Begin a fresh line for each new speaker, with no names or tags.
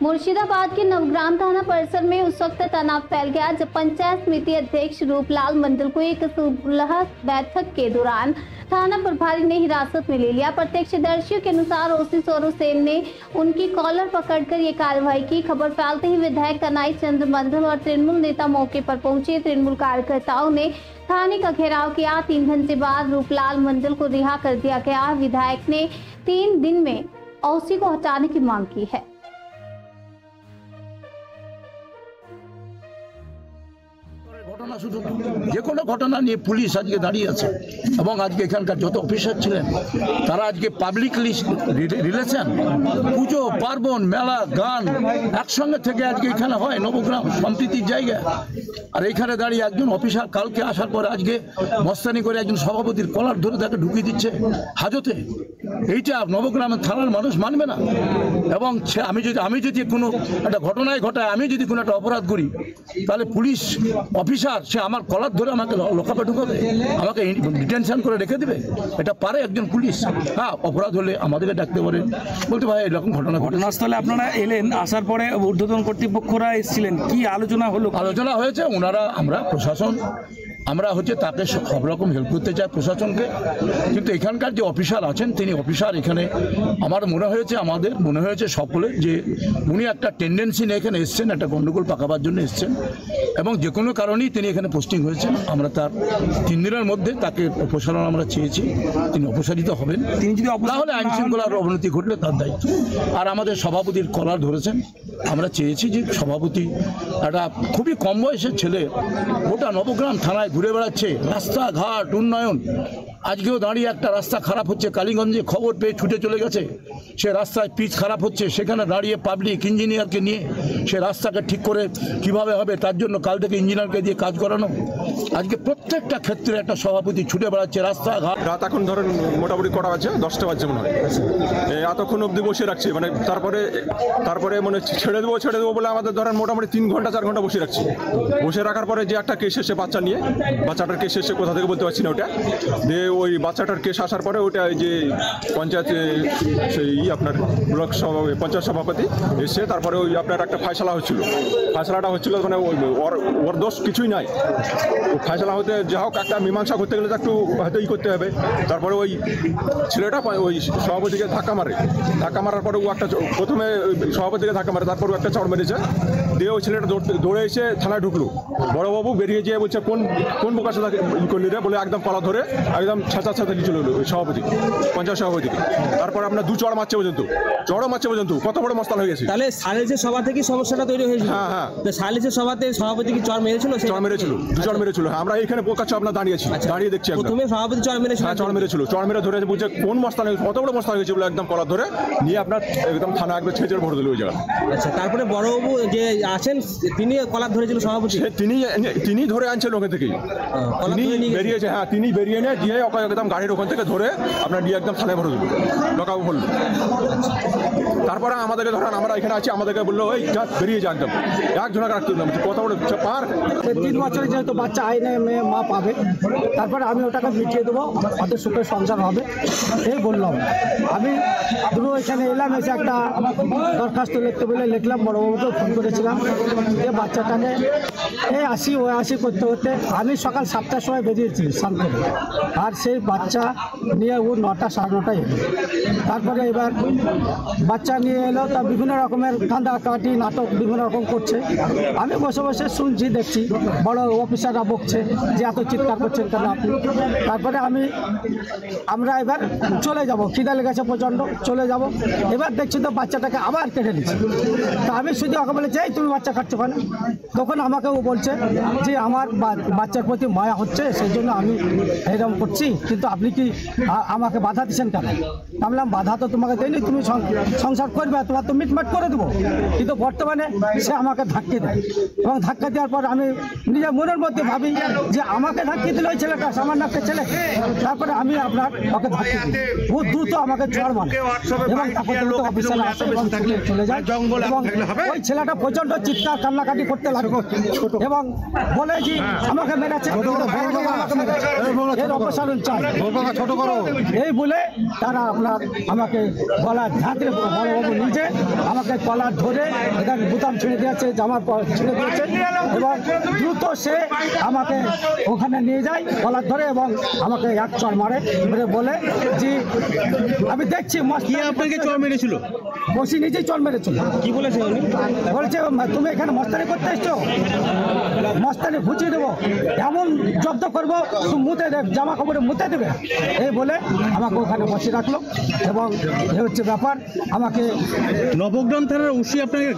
मुर्शिदाबाद के नवग्राम थाना परिसर में उस वक्त तनाव फैल गया जब पंचायत समिति अध्यक्ष रूपलाल मंडल को एक सुलह बैठक के दौरान थाना प्रभारी ने हिरासत में ले लिया। प्रत्यक्षदर्शियों के अनुसार ओसी सोनू सेन ने उनकी कॉलर पकड़कर ये कार्रवाई की। खबर फैलते ही विधायक कनाई चंद्र मंडल और तृणमूल नेता मौके पर पहुंचे। तृणमूल कार्यकर्ताओं ने थाने का घेराव किया। 3 घंटे बाद रूपलाल मंडल को रिहा कर दिया गया। विधायक ने 3 दिन में ओसी को हटाने की मांग की है।
ঘটনা শুধু যে কোনো ঘটনা নিয়ে পুলিশ আজকে দাঁড়িয়ে আছে এবং আজকে এখানকার যত অফিসার ছিলেন তারা আজকে পাবলিক রিলেশন পুজো পার্বণ মেলা গান একসঙ্গে থেকে আজকে এখানে হয় নবগ্রাম সম্প্রীতির জায়গা। আর এইখানে দাঁড়িয়ে একজন অফিসার কালকে আসার পরে আজকে মস্তানি করে একজন সভাপতির কলার ধরে তাকে ঢুকিয়ে দিচ্ছে হাজতে। এইটা নবগ্রামের থানার মানুষ মানবে না। এবং আমি যদি কোনো একটা ঘটনায় ঘটায় আমি যদি কোনো একটা অপরাধ করি তাহলে পুলিশ অফিসার সে আমার কলার ধরে আমাকে লকআপে ঢুকাবে, আমাকে ডিটেনশন করে রেখে দেবে। এটা পারে একজন পুলিশ? হ্যাঁ, অপরাধ হলে আমাদেরকে ডাকতে পারে, বলতে ভাই এরকম
ঘটনাস্থলে আপনারা এলেন, আসার পরে ঊর্ধ্বতন কর্তৃপক্ষরা এসেছিলেন, কি আলোচনা হলো?
আলোচনা হয়েছে, ওনারা আমরা প্রশাসন আমরা তাকে সব রকম হেল্প করতে চাই প্রশাসনকে। কিন্তু এখানকার যে অফিসার আছেন তিনি অফিসার এখানে আমাদের মনে হয়েছে সকলের যে উনি একটা টেন্ডেন্সি নিয়ে এখানে এসছেন, একটা গণ্ডগোল পাকাবার জন্য এসছেন এবং যে কোনো কারণেই তিনি এখানে পোস্টিং হয়েছেন। আমরা তার 3 দিনের মধ্যে তাকে অপসারণ আমরা চেয়েছি, তিনি অপসারিত হবেন। তিনি যদি তাহলে আইন শৃঙ্খলার অবনতি ঘটলে তার দায়িত্ব। আর আমাদের সভাপতির কলার ধরেছেন, আমরা চেয়েছি যে সভাপতি একটা খুবই কম বয়সের ছেলে গোটা নবগ্রাম থানায় ঘুরে বেড়াচ্ছে, রাস্তাঘাট উন্নয়ন। আজকেও দাঁড়িয়ে একটা রাস্তা খারাপ হচ্ছে কালীগঞ্জে, খবর পেয়ে ছুটে চলে গেছে। সে রাস্তায় পিচ খারাপ হচ্ছে, সেখানে দাঁড়িয়ে পাবলিক ইঞ্জিনিয়ারকে নিয়ে সে রাস্তাকে ঠিক করে কিভাবে হবে তার জন্য কাল থেকে ইঞ্জিনিয়ারকে দিয়ে কাজ করানো। আজকে প্রত্যেকটা ক্ষেত্রে একটা সভাপতি ছুটে বেড়াচ্ছে রাস্তাঘাট।
রাত এখন ধরেন মোটামুটি কটা বাজছে, 10টা বাজছে মনে হয়। এতক্ষণ অবধি বসে রাখছি, মানে তারপরে মানে ছেড়ে দেবো বলে আমাদের ধরেন মোটামুটি 3 ঘন্টা 4 ঘন্টা বসে রাখছি। বসে রাখার পরে যে একটা কেস এসে বাচ্চা নিয়ে, বাচ্চাটার কেস এসে কোথা থেকে বলতে পারছি না ওটা, দিয়ে ওই বাচ্চাটার কেস আসার পরে ওটা যে পঞ্চায়েত সেই আপনার ব্লক পঞ্চায়েত সভাপতি এসে তারপরে ওই আপনার একটা ফায়সালা ফায়সালাটা হচ্ছিল মানে ওর দোষ কিছুই নাই। ফায়সালা হতে যা হোক একটা মীমাংসা করতে গেলে তো একটু হয়তো করতে হবে। তারপরে ওই ছেলেটা ওই সভাপতিকে ধাক্কা মারার পরে ও একটা প্রথমে সভাপতিকে ধাক্কা মারে, তারপর একটা চড় মেরেছে। দিয়ে ওই ছেলেটা দৌড়ে এসে থানায় ঢুকলো। বড়বাবু বেরিয়ে যেয়ে বলছে কোন বোকার সাথে করলি রে বলে একদম কলা ধরে একদম ছাঁচা চলে এলো ওই সভাপতি, পঞ্চায়েত সভাপতিকে। তারপর আপনার 2 চড় মারছে পর্যন্ত কত বড় মস্তান হয়ে গেছে।
তাহলে সালিসের সভা থেকে সমস্যাটা তৈরি হয়েছিল?
হ্যাঁ।
সালিসের সভাতে সভাপতি কি চড় মেরেছিল?
2 চড় মেরেছিল। হ্যাঁ, আমরা এইখানে বোকাচ্ছে আপনার দাঁড়িয়েছি, দাঁড়িয়ে দেখছি।
প্রথমে সভাপতি চড় মেরেছিল?
হ্যাঁ, চড় মেরে ধরে বুঝছে কোন মস্তান কত বড় মস্তান হয়েছে বলে একদম কলার ধরে নিয়ে আপনার একদম থানা একবার ছেড়ে ভরে দিল ওই জায়গা।
আচ্ছা, তারপরে বড়বাবু যে আছেন তিনি কলার ধরেছিল সভাপতি?
তিনি ধরে আনছেন ওখান থেকেই, তিনি বেরিয়েছে। হ্যাঁ, তিনি বেরিয়ে নিয়ে গিয়ে একদম গাড়ির ওখান থেকে ধরে আপনার নিয়ে একদম থানায় ভরে দিল, লকআপ হল। তারপরে আমাদেরকে ধরেন আমরা এখানে আছি, আমাদেরকে বললো ওই বেরিয়ে যা একদম একজনকে রাখতে দিলাম। কত বড় পার
3 বছরের যেহেতু বাচ্চা আইনে মেয়ে মা পাবে, তারপরে আমি ওটাকে মিটিয়ে দেবো, ওদের সুখে সংসার হবে এই বললাম। আমি দুটো এখানে এলাম, এসে একটা দরখাস্ত লিখতে বলে লিখলাম, বড়বাবুকে ফোন করেছিলাম যে বাচ্চাটাকে আসি করতে আমি সকাল 7টার সময় বেরিয়েছি স্নান করে, আর সেই বাচ্চা নিয়ে ও 9টা 9:30 এলো। তারপরে এবার বাচ্চা নিয়ে এলো, তা বিভিন্ন রকমের কান্দাকাটি নাটক বিভিন্ন রকম করছে। আমি বসে বসে শুনছি, দেখছি বড় অফিসাররা বকছে যে এত চিৎকার করছেন কেন আপনি। তারপরে আমরা এবার চলে যাব, খিদে লেগেছে প্রচণ্ড, চলে যাব। এবার দেখছি তো বাচ্চাটাকে আবার কেটে দিচ্ছে। তা আমি শুধু ওকে বলেছি এই তুমি বাচ্চা কাটছো কেন? তখন আমাকে ও বলছে যে আমার বাচ্চার প্রতি মায়া হচ্ছে সেই জন্য আমি এরকম করছি, কিন্তু আপনি কি আমাকে বাধা দিচ্ছেন কেন? আমি বললাম বাধা তো তোমাকে দেয়নি, তুমি সংসার করবে, তোমার তো মিটমাট করে দেবো, কিন্তু বর্তমানে মানে সে আমাকে ধাক্কে দেয় এবং ধাক্কা দেওয়ার পর আমি নিজের মনের মধ্যে ভাবি যে আমাকে ধাক্কে দিল ওই ছেলেটা সামান্য একটা ছেলে। তারপরে আমি আপনার ওকে ধাক্কে দিই, খুব দ্রুত আমাকে চড় মারে এবং তারপর দ্রুত অফিসার আসে এবং চলে যায় এবং ওই ছেলেটা প্রচণ্ড চিৎকার কান্নাকাটি করতে লাগলো এবং বলে যে আমাকে মেরেছে, আমাকে মেরেছে, এর অপসারণ চাই ছোট করো এই বলে তারা আপনার আমাকে গলার ঝাঁকড়ে বড়বাবু নিজে আমাকে কলার ধরে এখানে বোতাম ছেড়ে দিয়েছে, জামার ছেড়ে দিয়েছে এবং দ্রুত সে আমাকে ওখানে নিয়ে যায় কলার ধরে এবং আমাকে এক চড় মারে বলে যে আমি দেখছি
আপনাকে চড় মেরেছিল?
বসি নিজেই চড় মেরেছিল।
কি বলেছে উনি?
বলছে তুমি এখানে মস্তানি করতে এসছো, মস্তানি ঘুচিয়ে দেবো, এমন জব্দ করবো তুমি মুতে দেবে, জামা কাপড়ে মুতে দেবে এই বলে আমাকে ওখানে বসে রাখলো এবং এ হচ্ছে ব্যাপার। আমাকে
নবগ্রাম থানার ওসি আপনাকে